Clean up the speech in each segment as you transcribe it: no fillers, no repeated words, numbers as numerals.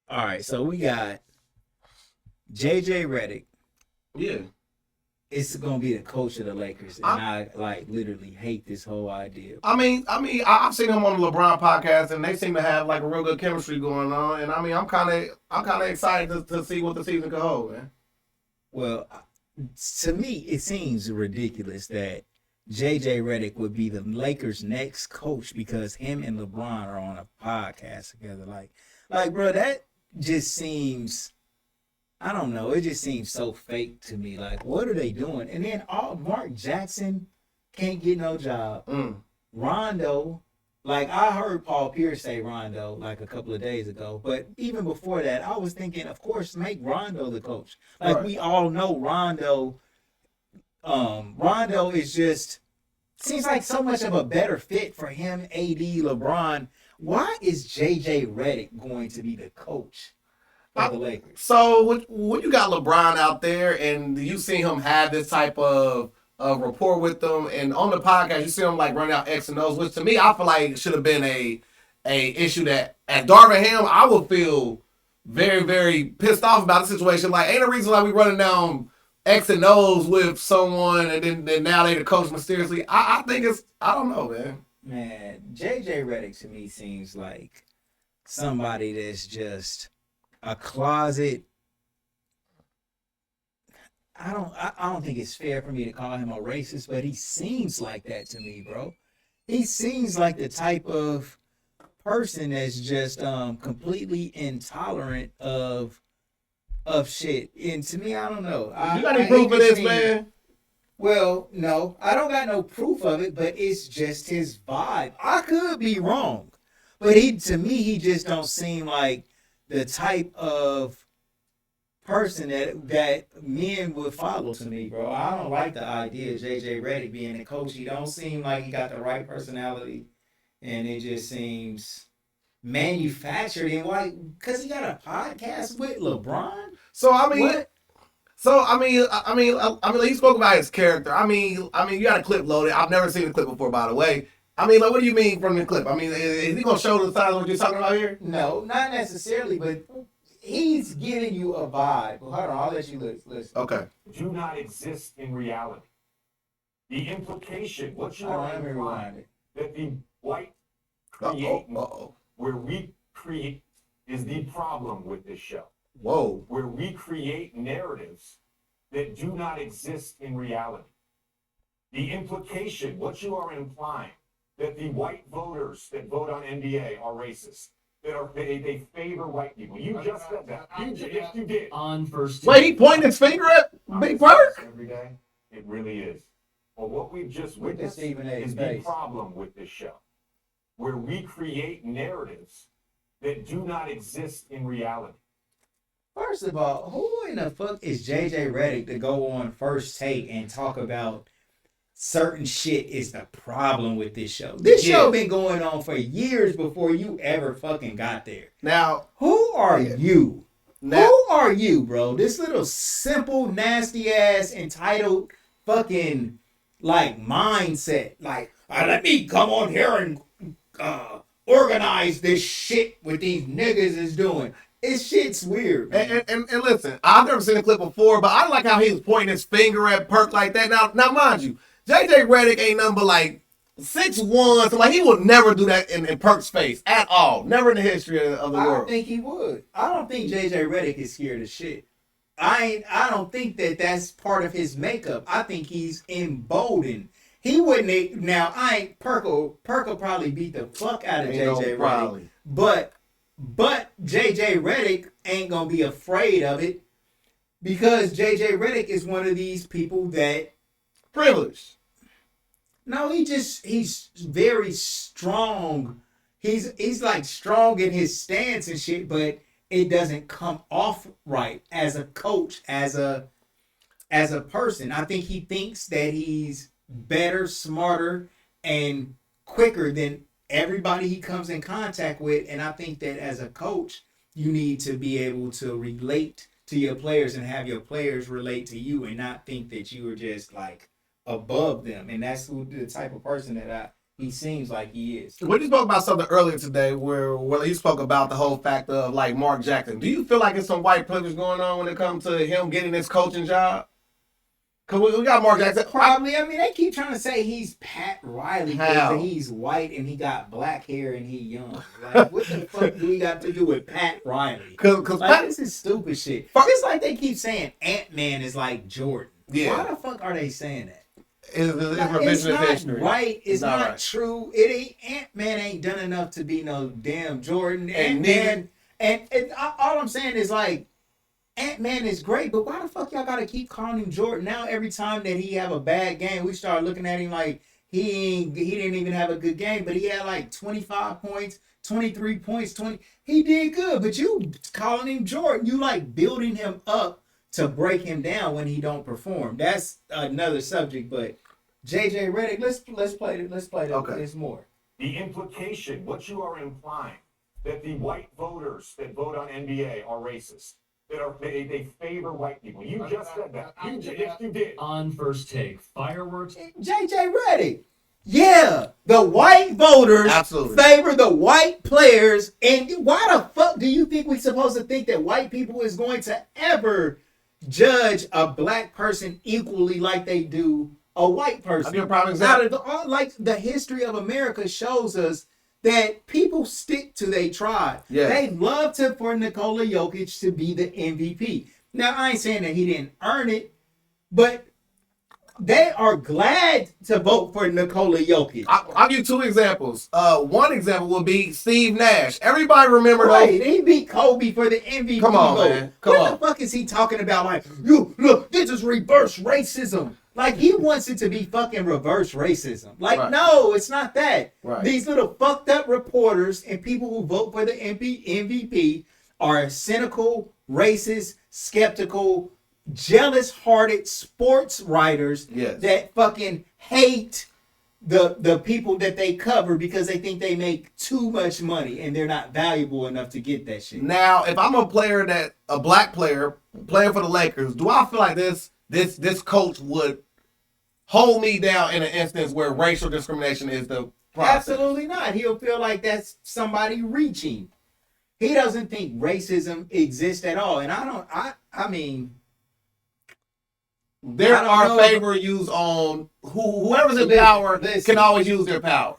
All right, so we got JJ Redick. Yeah. It's gonna be the coach of the Lakers, and I, I like literally hate this whole idea. I've seen him on the LeBron podcast, and they seem to have like a real good chemistry going on. And I'm kind of excited to see what the season could hold, man. Well, to me, it seems ridiculous that JJ Redick would be the Lakers' next coach because him and LeBron are on a podcast together. Bro, that just seems. I don't know. It just seems so fake to me. Like, what are they doing? And then all Mark Jackson can't get no job. Rondo, like I heard Paul Pierce say Rondo like a couple of days ago, but even before that, I was thinking, of course, make Rondo the coach. Like we all know Rondo. Rondo is just seems like so much of a better fit for him, AD, LeBron. Why is JJ Redick going to be the coach of the Lakers? So when you got LeBron out there and you see him have this type of rapport with them, and on the podcast you see him like running out X and O's, which to me I feel like should have been a issue that at Darvingham I would feel very very pissed off about the situation. Like ain't a reason why we running down X and O's with someone and then now they the coach mysteriously. I think it's I don't know, man. Man, JJ Redick to me seems like somebody that's just a closet. I don't think it's fair for me to call him a racist, but he seems like that to me, bro. He seems like the type of person that's just completely intolerant of shit. And to me, I don't know. You got any proof of this, man? Well, no, I don't got no proof of it, but it's just his vibe. I could be wrong, but to me, he just don't seem like the type of person that men would follow to me, bro. I don't like the idea of JJ Redick being a coach. He don't seem like he got the right personality, and it just seems manufactured. And why? Because he got a podcast with LeBron. So I mean, what? So he spoke about his character. You got a clip loaded. I've never seen the clip before, by the way. Like, what do you mean from the clip? Is he gonna show the side of what you're talking about here? No, not necessarily, but he's giving you a vibe. Well, hold on, I'll let you listen. Okay. Do not exist in reality. The implication, what you are implying, that the white create, where we create, is the problem with this show. Whoa. Where we create narratives that do not exist in reality. The implication, what you are implying, that the white voters that vote on NBA are racist. They favor white people. You just said that. Yes, you did. On first. Wait, he pointed his finger at Big Perk? Every day, it really is. Well, what we've just witnessed is the problem with this show, where we create narratives that do not exist in reality. First of all, who in the fuck is JJ Redick to go on First Take and talk about certain shit is the problem with this show? This show been going on for years before you ever fucking got there. Now, who are you? Who are you, bro? This little simple, nasty ass, entitled fucking like mindset. Like, let me come on here and organize this shit with these niggas is doing. This shit's weird. And listen, I've never seen a clip before, but I like how he was pointing his finger at Perk like that. Now mind you, JJ Redick ain't nothing but like 6'1", so like he would never do that in Perk's face at all. Never in the history of the world. I don't think he would. I don't think JJ Redick is scared of shit. I don't think that's part of his makeup. I think he's emboldened. He wouldn't. Now Perk will probably beat the fuck out of JJ Redick, but JJ Redick ain't gonna be afraid of it because JJ Redick is one of these people that privileged. No, he's very strong. He's like strong in his stance and shit, but it doesn't come off right as a coach, as a person. I think he thinks that he's better, smarter, and quicker than everybody he comes in contact with. And I think that as a coach, you need to be able to relate to your players and have your players relate to you and not think that you are just like above them. And that's the type of person He seems like he is. We just spoke about something earlier today where you spoke about the whole fact of like Mark Jackson. Do you feel like there's some white privilege going on when it comes to him getting this coaching job? Because we got Mark Jackson. Probably. I mean, they keep trying to say he's Pat Riley How? because he's white and he got black hair and he young. Like, what the fuck do we got to do with Pat Riley? Because Like, this is stupid shit. It's like they keep saying Ant-Man is like Jordan. Yeah. Why the fuck are they saying that? it's Like, revisionist it's not history. right. It's not right. true. It ain't. Ant-Man ain't done enough to be no damn Jordan. And Ant-Man. And all I'm saying is like, Ant-Man is great, but why the fuck y'all gotta keep calling him Jordan? Now every time that he have a bad game, we start looking at him like he didn't even have a good game, but he had like 25 points, 23 points, 20. He did good, but you calling him Jordan, you like building him up to break him down when he don't perform. That's another subject, but JJ Redick, let's play it. Okay. There's more. The implication, what you are implying, that the white voters that vote on NBA are racist. They favor white people. You just said that. Yes, you did. On First Take, fireworks. JJ Redick. Yeah, the white voters Absolutely. favor the white players. And why the fuck do you think we're supposed to think that white people is going to ever judge a black person equally like they do a white person? I'll give you a prime example. Out of like the history of America shows us that people stick to their tribe. Yeah. They love for Nikola Jokic to be the MVP. Now, I ain't saying that he didn't earn it, but they are glad to vote for Nikola Jokic. I'll give you two examples. One example would be Steve Nash. Everybody remember Right, he beat Kobe for the MVP Come on, vote. man. Come what on. the fuck is he talking about? Like, you look, this is reverse racism. Like, he wants it to be fucking reverse racism. Like, Right. no, it's not that. Right. These little fucked up reporters and people who vote for the MVP are cynical, racist, skeptical, jealous-hearted sports writers Yes. that fucking hate the people that they cover because they think they make too much money and they're not valuable enough to get that shit. Now, if I'm a black player playing for the Lakers, do I feel like this coach would hold me down in an instance where racial discrimination is the process? Absolutely not. He'll feel like that's somebody reaching. He doesn't think racism exists at all. And I mean, There I don't are know. favor used on whoever's in Listen, power listen. can always use their power.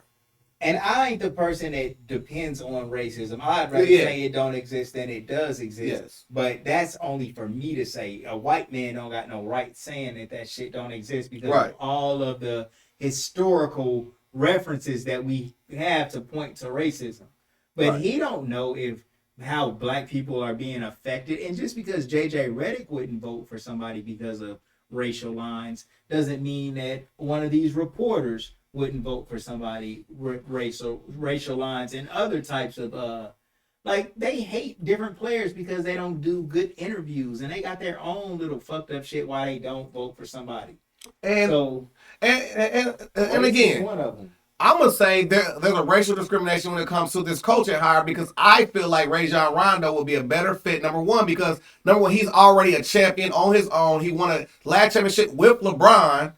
and I ain't the person that depends on racism. I'd rather Yeah. say it don't exist than it does exist. Yes. But that's only for me to say. A white man don't got no right saying that shit don't exist because Right. of all of the historical references that we have to point to racism. But Right. he don't know if how black people are being affected. And just because JJ Redick wouldn't vote for somebody because of racial lines doesn't mean that one of these reporters wouldn't vote for somebody racial lines and other types of like they hate different players because they don't do good interviews and they got their own little fucked up shit why they don't vote for somebody. And So and race is again, one of them. I'm gonna say there's a racial discrimination when it comes to this coaching hire because I feel like Rajon Rondo would be a better fit. Number one, he's already a champion on his own. He won a last championship with LeBron,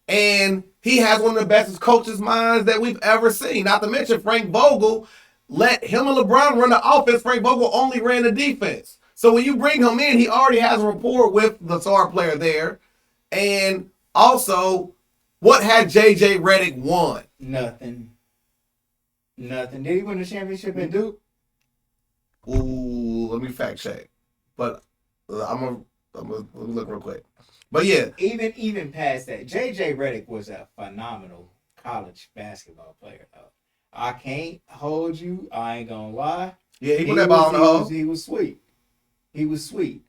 and he has one of the best coaches' minds that we've ever seen. Not to mention Frank Vogel let him and LeBron run the offense. Frank Vogel only ran the defense. So when you bring him in, he already has a rapport with the star player there, and also. What had JJ Redick won? Nothing. Did he win the championship in Duke? Ooh, let me fact check. But I'm gonna look real quick. But yeah, Even past that, JJ Redick was a phenomenal college basketball player though. I can't hold you, I ain't gonna lie. he put that ball in the hole. He was sweet.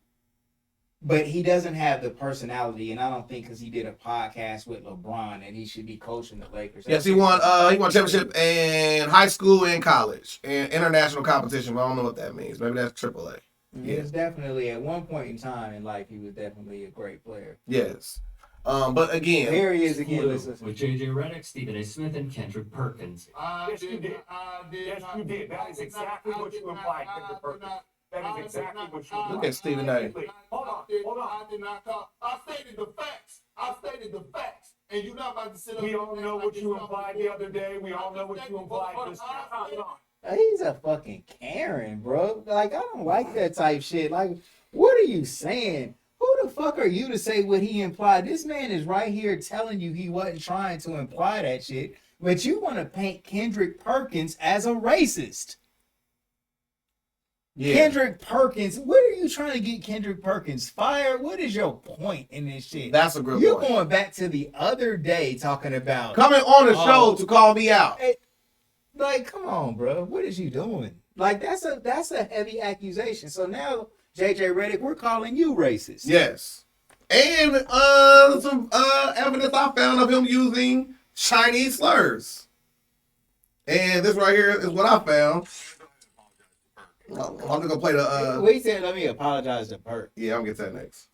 But he doesn't have the personality, and I don't think because he did a podcast with LeBron and he should be coaching the Lakers. Yes, he won championship in high school and college and international competition. But I don't know what that means. Maybe that's AAA. He was definitely at one point in time in life he was definitely a great player. Yes. But again, Here he is again. Blue, Let's listen. with J.J. Redick, Stephen A. Smith, and Kendrick Perkins. Yes, you did. Yes, you did. That is exactly what you implied, Kendrick Perkins. That is exactly what you implied. Look at Stephen A. Hold on. I did not call. I stated the facts. And you're not about to sit up. We all know what you implied the other day. We all know what you implied this time. He's a fucking Karen, bro. Like, I don't like that type shit. Like, what are you saying? Who the fuck are you to say what he implied? This man is right here telling you he wasn't trying to imply that shit, but you want to paint Kendrick Perkins as a racist. Yeah. Kendrick Perkins, what are you trying to get Kendrick Perkins fired? What is your point in this shit? That's a good point. You're going back to the other day talking about coming on the show to call me out. Like, come on, bro. What is you doing? Like, that's a heavy accusation. So now, JJ Redick, we're calling you racist. Yes. And some evidence I found of him using Chinese slurs. And this right here is what I found. I'm just gonna play the Wait, said let me apologize to Perk. Yeah, I'm gonna get to that next.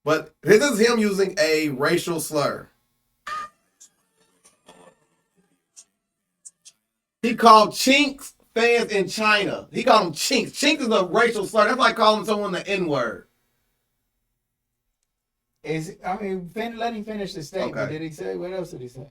But this is him using a racial slur. He called chinks fans in China. He called them chinks. Chink is a racial slur. That's like calling someone the N-word. Let him finish the statement. Okay. Did he say? What else did he say?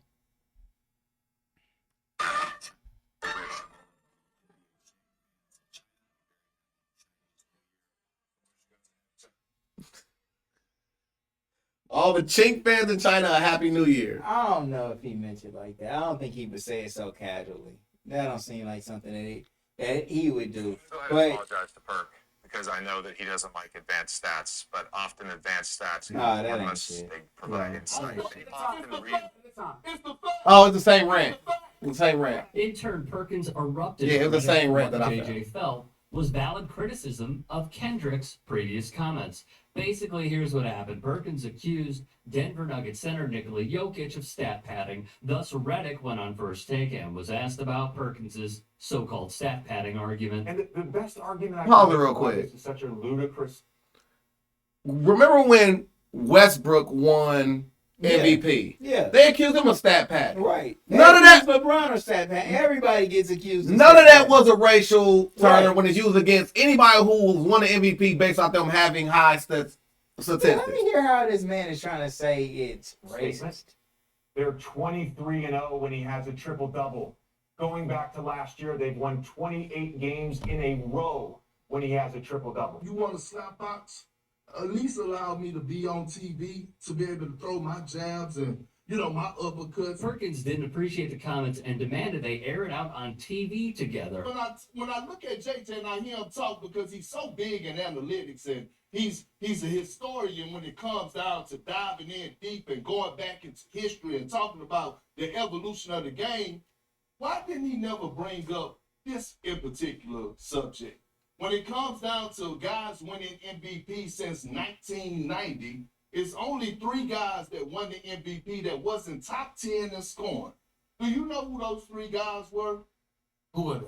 All the chink fans in China, a happy new year. I don't know if he mentioned like that. I don't think he would say it so casually. That don't seem like something that he would do. I apologize to Perk because I know that he doesn't like advanced stats, but often advanced stats they provide insight. They often read. Oh, it's the same rant. The same rant. In turn, Perkins erupted. Yeah, it was the same rant that I JJ felt was valid criticism of Kendrick's previous comments. Basically, here's what happened. Perkins accused Denver Nuggets center Nikola Jokic of stat padding. Thus, Redick went on First Take and was asked about Perkins's so-called stat padding argument. And the best argument I Pause it can real make quick. is such a ludicrous. Remember when Westbrook won MVP? Yeah. They accused him of stat pad. Right. None of that. LeBron or stat pad. Everybody gets accused. None of that was a racial term Right. when it's used against anybody who won an MVP based off them having high statistics. Let me hear how this man is trying to say it's racist. They're 23-0 when he has a triple-double. Going back to last year, they've won 28 games in a row when he has a triple-double. You want a slap box? At least allow me to be on TV to be able to throw my jabs and, my uppercuts. Perkins didn't appreciate the comments and demanded they air it out on TV together. When I look at JJ and I hear him talk, because he's so big in analytics and he's a historian when it comes down to diving in deep and going back into history and talking about the evolution of the game, why didn't he never bring up this in particular subject? When it comes down to guys winning MVP since 1990, it's only 3 guys that won the MVP that wasn't top 10 in scoring. Do you know who those 3 guys were? Who were they?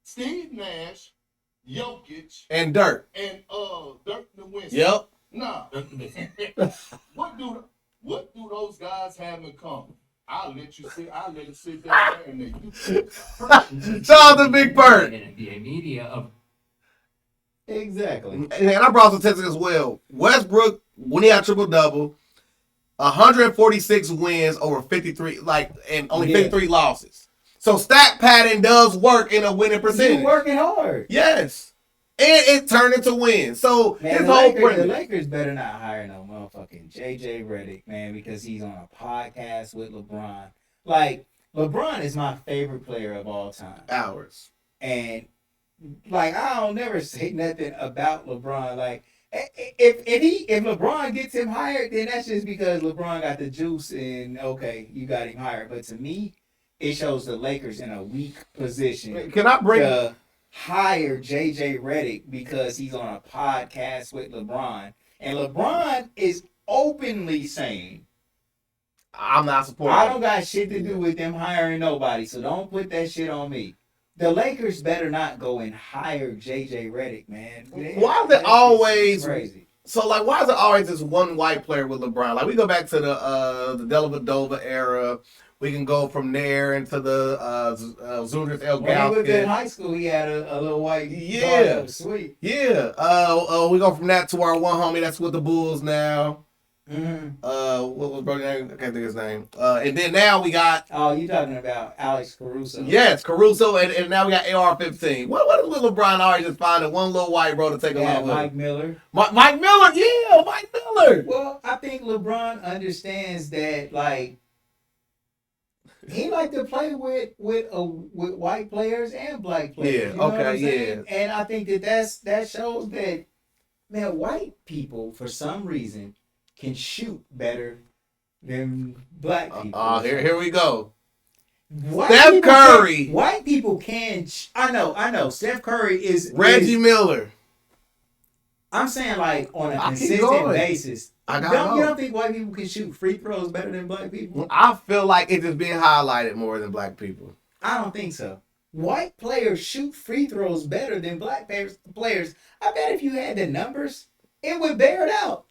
Steve Nash, Jokic, And Dirk. and Dirk Nowitzki. Yep. Nah. What do those guys have in common? I'll let you sit. I'll let it sit there and Shout out to Big Bird. NBA media of Exactly. And I brought statistics as well. Westbrook, when he had triple-double, 146 wins over 53, and only 53 losses. So stat padding does work in a winning percentage. You're working hard. Yes. And it turned into wins. So Man, his the whole Lakers premise. better not hire no motherfucking JJ Redick, man, because he's on a podcast with LeBron. Like, LeBron is my favorite player of all time. Hours. And I don't never say nothing about LeBron. Like, if LeBron gets him hired, then that's just because LeBron got the juice and okay, you got him hired. But to me, it shows the Lakers in a weak position. Can I bring to hire JJ Redick because he's on a podcast with LeBron, and LeBron is openly saying, I'm not supporting I don't got shit to do with them hiring nobody, so don't put that shit on me. The Lakers better not go and hire JJ Redick, man. Why is it always crazy? So, why is it always this one white player with LeBron? Like, we go back to the Dellavedova era. We can go from there into the Zunders El When he was in Galskin. high school, he had a little white Yeah. daughter. Sweet. Yeah. We go from that to our one homie that's with the Bulls now. What was Brody's name? I can't think of his name. And then now we got. Oh, you talking about Alex Caruso? Yes, Caruso, and now we got AR-15. What is little LeBron already just finding one little white bro to take along with Mike Miller. Mike Miller, yeah, Mike Miller. Well, I think LeBron understands that, like, he like to play with white players and black players. Yeah, you know what I'm yeah. saying? And I think that shows that, man, white people for some reason can shoot better than black people. Here we go. Steph Curry. White people can. I know. Steph Curry is Reggie Miller. I'm saying, like, on a consistent basis. You don't think white people can shoot free throws better than black people? I feel like it's just being highlighted more than black people. I don't think so. White players shoot free throws better than black players. I bet if you had the numbers, it would bear it out.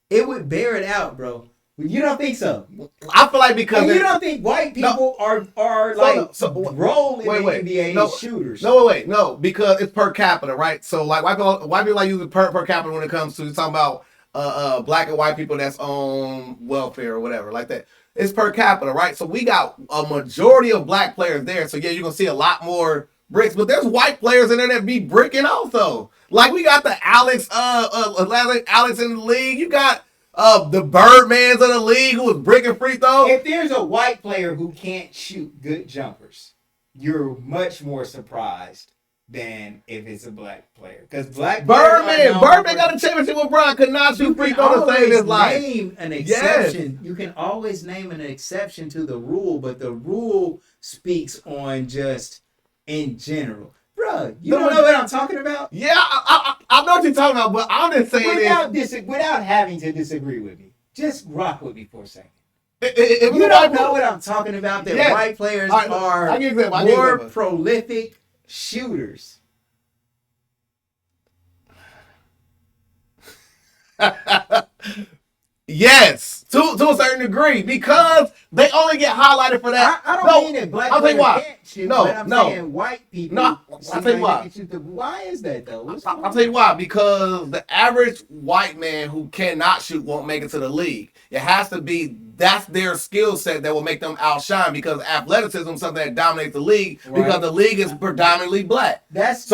It would bear it out, bro. You don't think so? I feel like because you don't think white people are role in the NBA as shooters? No, because it's per capita, right? So like white people like using per capita when it comes to talking about black and white people that's on welfare or whatever like that. It's per capita, right? So we got a majority of black players there. So yeah, you're gonna see a lot more bricks, but there's white players in there that be bricking also. Like we got the Alex in the league. You got the Birdmans of the league who was bricking free throws. If there's a white player who can't shoot good jumpers, you're much more surprised than if it's a black player. Because Birdman got a championship with Bron, could not shoot free throws to save his life. Name an exception. Yes. You can always name an exception to the rule, but the rule speaks on just in general. Bruh, you don't know what I'm talking about? Yeah, I know what you're talking about, but I'm just saying without having to disagree with me. Just rock with me for a second. If you don't know what I'm talking about, that white players are more prolific shooters. Yes, to a certain degree, because they only get highlighted for that. I don't mean that black players can't shoot, but I'm saying white people. No, I'll tell you why. Why is that though? I'll tell you why. Because the average white man who cannot shoot won't make it to the league. It has to be that's their skill set that will make them outshine, because athleticism is something that dominates the league, because the league is predominantly black. That's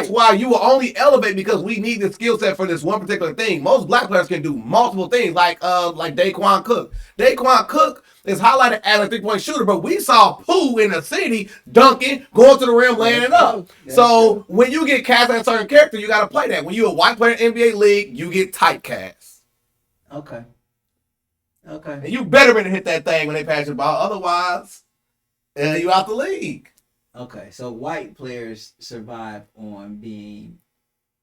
why you will only elevate, because we need the skill set for this one particular thing. Most black players can do multiple things, like Daquan Cook. Daquan Cook is highlighted as a three-point shooter, but we saw Pooh in the city dunking, going to the rim, laying it up. So when you get cast as a certain character, you got to play that. When you're a white player in the NBA league, you get typecast. Okay. And you better hit that thing when they pass your ball. Otherwise, you out the league. Okay, so white players survive on being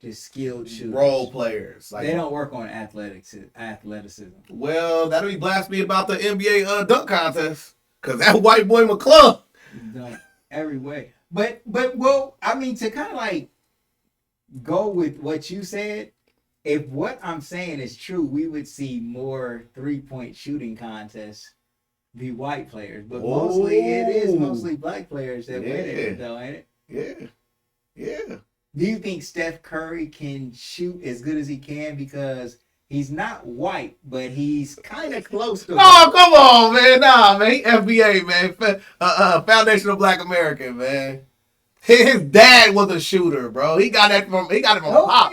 just skilled shooters. Role players. They don't work on athleticism. Well, that'll be blasphemy about the NBA dunk contest. Because that white boy McClung. Dunk every way. But well, I mean, to kind of like go with what you said, if what I'm saying is true, we would see more 3-point shooting contests be white players. But mostly it is mostly black players that win it, though, ain't it? Yeah. Do you think Steph Curry can shoot as good as he can because he's not white, but he's kind of close to Oh, come on, man. Nah, man. He FBA, man. Foundational Black American, man. His dad was a shooter, bro. He got it from Pop.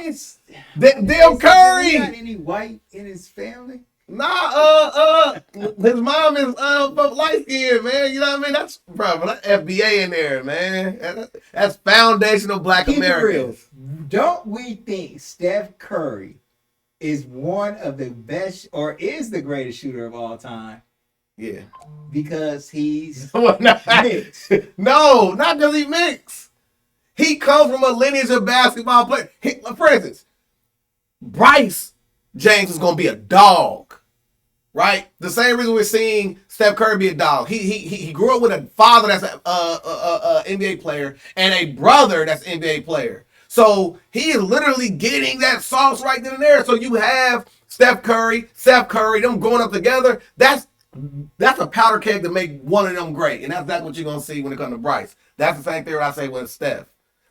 Damn Curry. He got any white in his family? Nah, his mom is light skinned, man. You know what I mean? That's FBA in there, man. That's foundational Black Americans. Don't we think Steph Curry is one of the best, or is the greatest shooter of all time? Yeah. Because he's mixed. No, not because he's mixed. He comes from a lineage of basketball players. For instance, Bryce James is going to be a dog, right? The same reason we're seeing Steph Curry be a dog. He grew up with a father that's an NBA player and a brother that's an NBA player. So he is literally getting that sauce right then and there. So you have Steph Curry, them growing up together. That's a powder keg to make one of them great. And that's what you're going to see when it comes to Bryce. That's the same theory I say with Steph.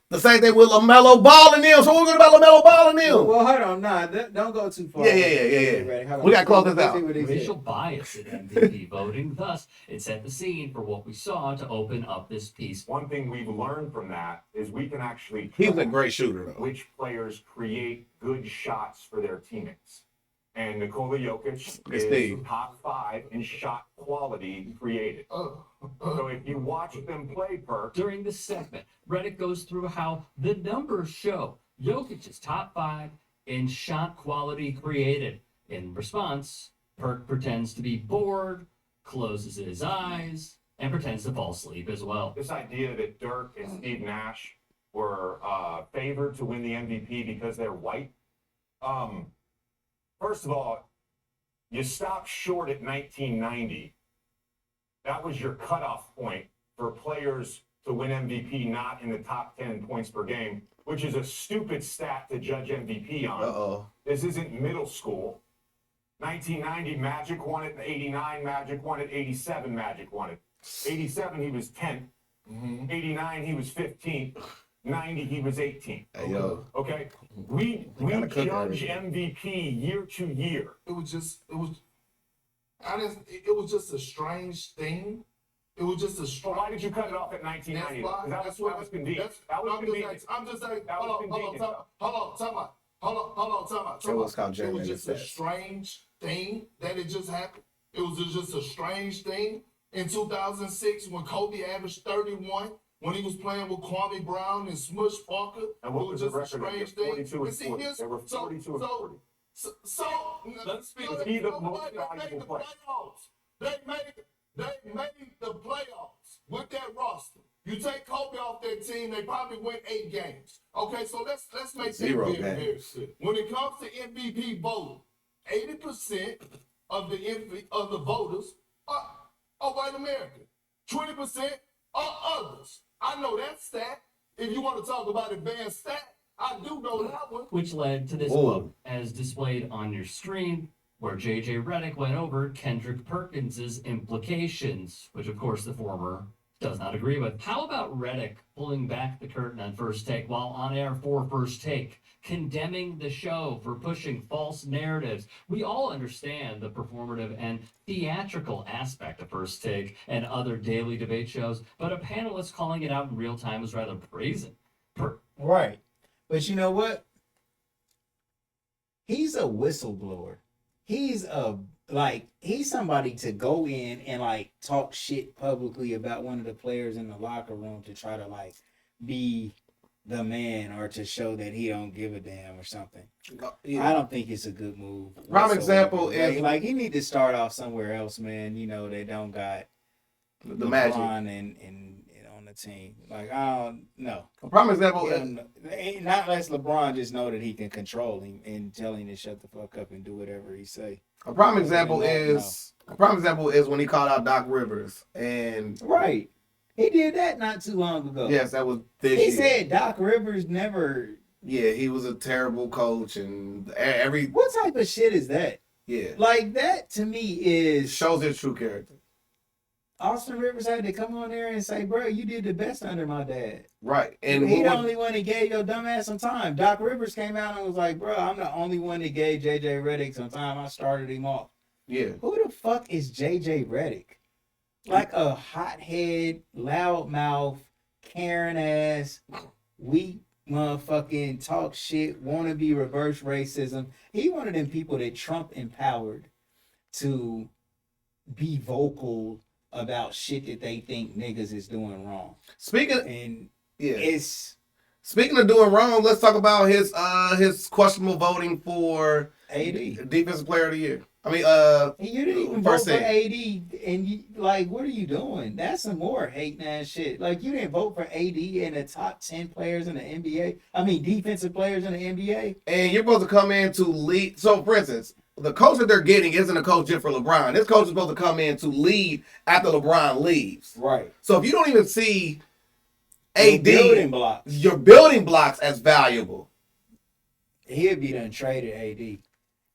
The same thing with LaMelo Ball and them. So what we going about LaMelo Ball and them? Well, hold on. Nah, don't go too far. Yeah. We got to close this out. Racial bias in MVP voting. Thus, it set the scene for what we saw to open up this piece. One thing we've learned from that is we can actually He was a great shooter, though. which players create good shots for their teammates. And Nikola Jokic is top 5 in shot quality created. So if you watch them play, Perk. During this segment, Redick goes through how the numbers show Jokic is top 5 in shot quality created. In response, Perk pretends to be bored, closes his eyes, and pretends to fall asleep as well. This idea that Dirk and Steve Nash were favored to win the MVP because they're white. First of all, you stopped short at 1990. That was your cutoff point for players to win MVP not in the top 10 points per game, which is a stupid stat to judge MVP on. This isn't middle school. 1990, Magic won it. 89, Magic won it. 87, Magic won it. 87, he was 10th. 89, he was 15th. 90, he was 18th. Okay? We judge MVP year to year. It was just a strange thing. It was just a strange. Why did you cut it off at 1990? That was convenient. I'm just saying. Hold on, time out. It was called It was just a strange thing that it just happened. It was just a strange thing in 2006 when Kobe averaged 31. When he was playing with Kwame Brown and Smush Parker, and what it was was just a strange thing. 42 and 40. There were 42 and 40. Let's speak. Be the most valuable player. They made the playoffs with that roster. You take Kobe off that team, they probably win 8 games. Okay, so let's make that very clear. When it comes to MVP voting, 80% of the voters are white American. 20% are others. I know that stat. If you want to talk about advanced stat, I do know that one. Which led to this quote, as displayed on your screen, where J.J. Redick went over Kendrick Perkins's implications, which of course the former does not agree with. How about Redick pulling back the curtain on First Take while on air for First Take, condemning the show for pushing false narratives? We all understand the performative and theatrical aspect of First Take and other daily debate shows, but a panelist calling it out in real time was rather brazen. Right. But you know what? He's a whistleblower. He's somebody to go in and talk shit publicly about one of the players in the locker room to try to be the man or to show that he don't give a damn or something. I don't think it's a good move. Prime example is he need to start off somewhere else, man. You know, they don't got the Magic and on the team. I don't know. A prime example is not unless LeBron just know that he can control him and tell him to shut the fuck up and do whatever he say. A prime example is when he called out Doc Rivers and right. He did that not too long ago. Yes, that was this He said Doc Rivers never. Yeah, he was a terrible coach and every. What type of shit is that? Yeah, that to me shows his true character. Austin Rivers had to come on there and say, bro, you did the best under my dad. Right. And he the only one that gave your dumb ass some time. Doc Rivers came out and was like, bro, I'm the only one that gave J.J. Redick some time. I started him off. Yeah. Who the fuck is J.J. Redick? Like a hothead, loudmouth, Karen ass, weak motherfucking talk shit, wanna be reverse racism. He one of them people that Trump empowered to be vocal about shit that they think niggas is doing wrong. Speaking of doing wrong, let's talk about his questionable voting for AD Defensive Player of the Year. I mean, you didn't even vote for AD, and you, what are you doing? That's some more hating ass shit. You didn't vote for AD in the top 10 players in the NBA. I mean, defensive players in the NBA. And you're supposed to come in to lead. So, for instance, the coach that they're getting isn't a coach just for LeBron. This coach is supposed to come in to lead after LeBron leaves. Right. So if you don't even see AD, your building blocks as valuable, he'll be done traded AD.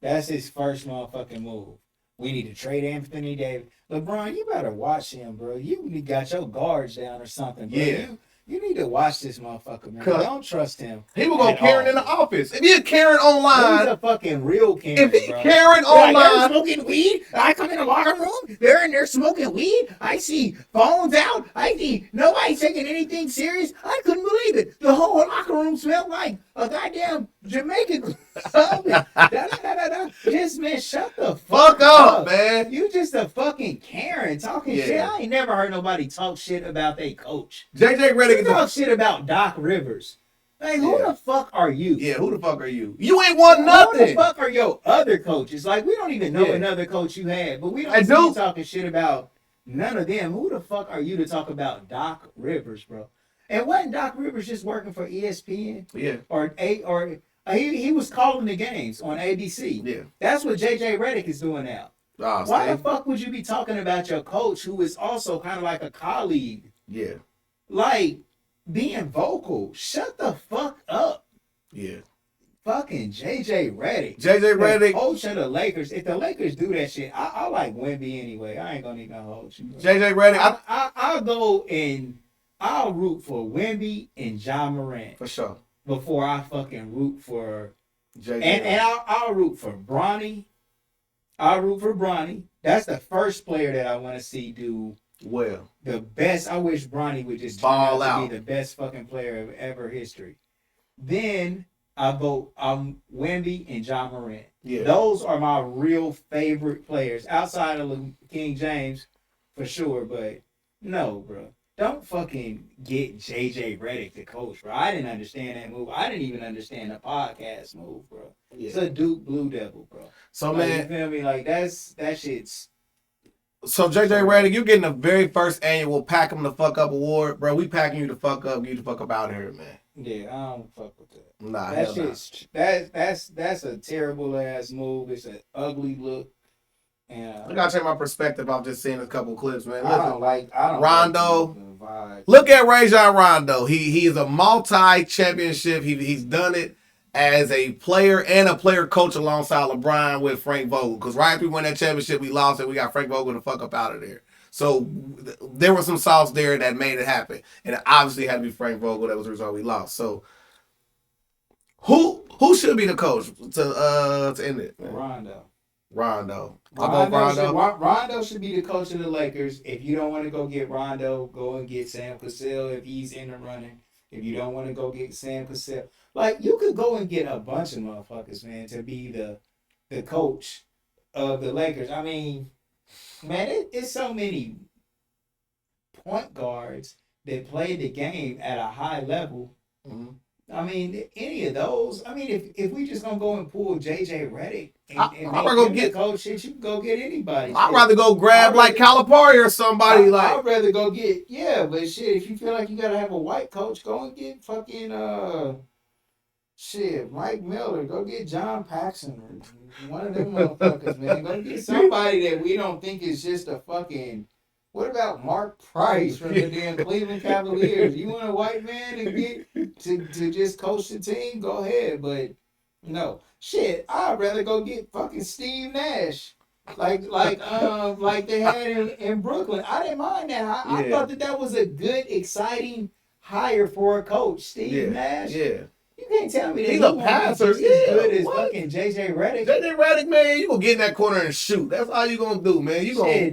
That's his first motherfucking move. We need to trade Anthony Davis. LeBron, you better watch him, bro. You got your guards down or something, bro. Yeah. You need to watch this motherfucker, man. I don't trust him. He was gonna Karen in the office. If you're Karen online, he's a fucking real Karen. If he bro. Karen online, they're smoking weed. I come in the locker room. They're in there smoking weed. I see phones out. I see nobody taking anything serious. I couldn't believe it. The whole locker room smelled like a goddamn Jamaican club. Just man, shut the fuck up, man. You just a fucking Karen talking shit. I ain't never heard nobody talk shit about their coach. JJ Redick talk shit about Doc Rivers. Like, who the fuck are you? Yeah, who the fuck are you? You ain't won nothing. Who the fuck are your other coaches? Like, we don't even know another coach you had, but we don't see you talking shit about none of them. Who the fuck are you to talk about Doc Rivers, bro? And wasn't Doc Rivers just working for ESPN? Yeah. Or he was calling the games on ABC. Yeah. That's what JJ Redick is doing now. Why the fuck would you be talking about your coach who is also kind of like a colleague? Yeah. Like, being vocal. Shut the fuck up. Yeah. Fucking JJ Redick. JJ Redick. Coach of the Lakers. If the Lakers do that shit, I like Wemby anyway. I ain't gonna even hold you. JJ Redick. I'll go and I'll root for Wemby and John Morant. For sure. Before I fucking root for JJ. And I'll root for Bronny. I'll root for Bronny. That's the first player that I want to see do well. The best. I wish Bronny would just ball out to be the best fucking player of ever history. Then I vote Wemby and John Morant. Yeah. Those are my real favorite players outside of King James, for sure. But no, bro. Don't fucking get JJ Redick to coach, bro. I didn't understand that move. I didn't even understand the podcast move, bro. Yeah. It's a Duke Blue Devil, bro. So, like, man. You feel me? Like, that shit's... So, JJ Redick, you getting the very first annual Pack 'em the Fuck Up award, bro. We packing you the fuck up. Get you the fuck up out of here, man. Yeah, I don't fuck with that. Nah, that hell shit's... That's a terrible-ass move. It's an ugly look. I gotta change my perspective off just seeing a couple clips, man. Listen, I don't Rondo. Like look at Rajon Rondo. He is a multi-championship. He's done it as a player and a player coach alongside LeBron with Frank Vogel. Because right after we won that championship, we lost and we got Frank Vogel to fuck up out of there. So there was some sauce there that made it happen. And it obviously had to be Frank Vogel. That was the result we lost. So who should be the coach to end it? Man? Rondo should be the coach of the Lakers. If you don't want to go get Rondo, go and get Sam Cassell if he's in the running. If you don't want to go get Sam Cassell, like you could go and get a bunch of motherfuckers, man, to be the coach of the Lakers. I mean, man, it's so many point guards that play the game at a high level. Mm-hmm. I mean, any of those. I mean, if we just gonna go and pull JJ Redick and make him the coach, shit, you can go get anybody. I'd rather go grab like Calipari or somebody. I'd rather go get but shit. If you feel like you gotta have a white coach, go and get fucking Mike Miller. Go get John Paxson or one of them motherfuckers, man. Go get somebody that we don't think is just a fucking. What about Mark Price from the damn Cleveland Cavaliers? You want a white man to get to just coach the team? Go ahead, but no. Shit, I'd rather go get fucking Steve Nash. Like they had in Brooklyn. I didn't mind that. I thought that was a good, exciting hire for a coach. Steve Nash. Yeah. You can't tell me that he's a passer. As good as fucking JJ Redick. JJ Redick, man, you gonna get in that corner and shoot. That's all you gonna do, man. You gonna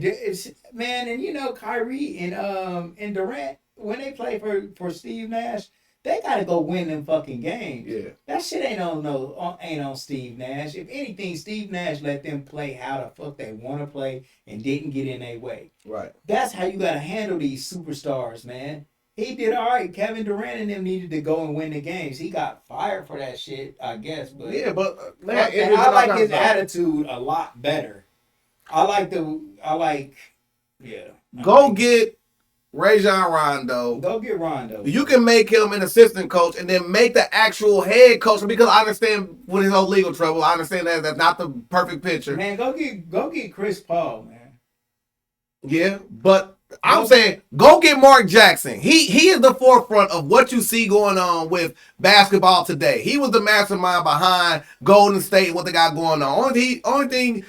man, and you know Kyrie and Durant when they play for Steve Nash, they gotta go win them fucking games. Yeah, that shit ain't on Steve Nash. If anything, Steve Nash let them play how the fuck they want to play and didn't get in their way. Right. That's how you gotta handle these superstars, man. He did all right. Kevin Durant and them needed to go and win the games. He got fired for that shit, I guess. But yeah, but man, and I like his attitude a lot better. Get Rajon Rondo. Go get Rondo. You can make him an assistant coach and then make the actual head coach, because I understand with his whole legal trouble. I understand that's not the perfect picture. Man, go get Chris Paul, man. Yeah, but I'm saying go get Mark Jackson. He is the forefront of what you see going on with basketball today. He was the mastermind behind Golden State and what they got going on. Only thing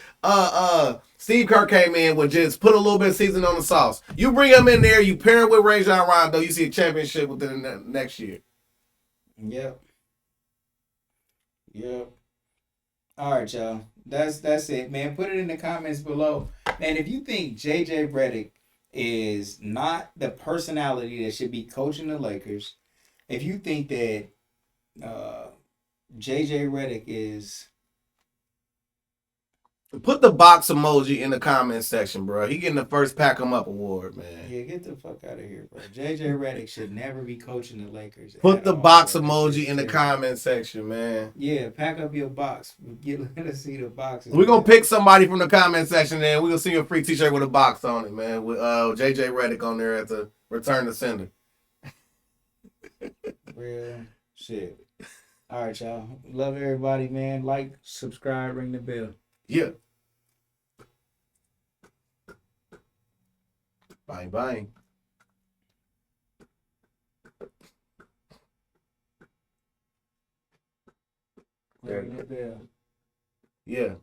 Steve Kerr came in with just put a little bit of seasoning on the sauce. You bring him in there, you pair him with Rajon Rondo, you see a championship within the next year. Yep. All right, y'all. That's it, man. Put it in the comments below. Man, if you think JJ Redick is not the personality that should be coaching the Lakers, if you think that JJ Redick is... Put the box emoji in the comment section, bro. He getting the first Pack 'em Up award, man. Yeah, get the fuck out of here, bro. JJ Redick should never be coaching the Lakers. Put the box emoji in the comment section, man. Yeah, pack up your box. Let us see the boxes. We're going to pick somebody from the comment section, and we're going to send you a free t-shirt with a box on it, man. With JJ Redick on there as a return to sender. Real shit. All right, y'all. Love everybody, man. Like, subscribe, ring the bell. Yeah. Bang, bang. Ring the bell. Yeah.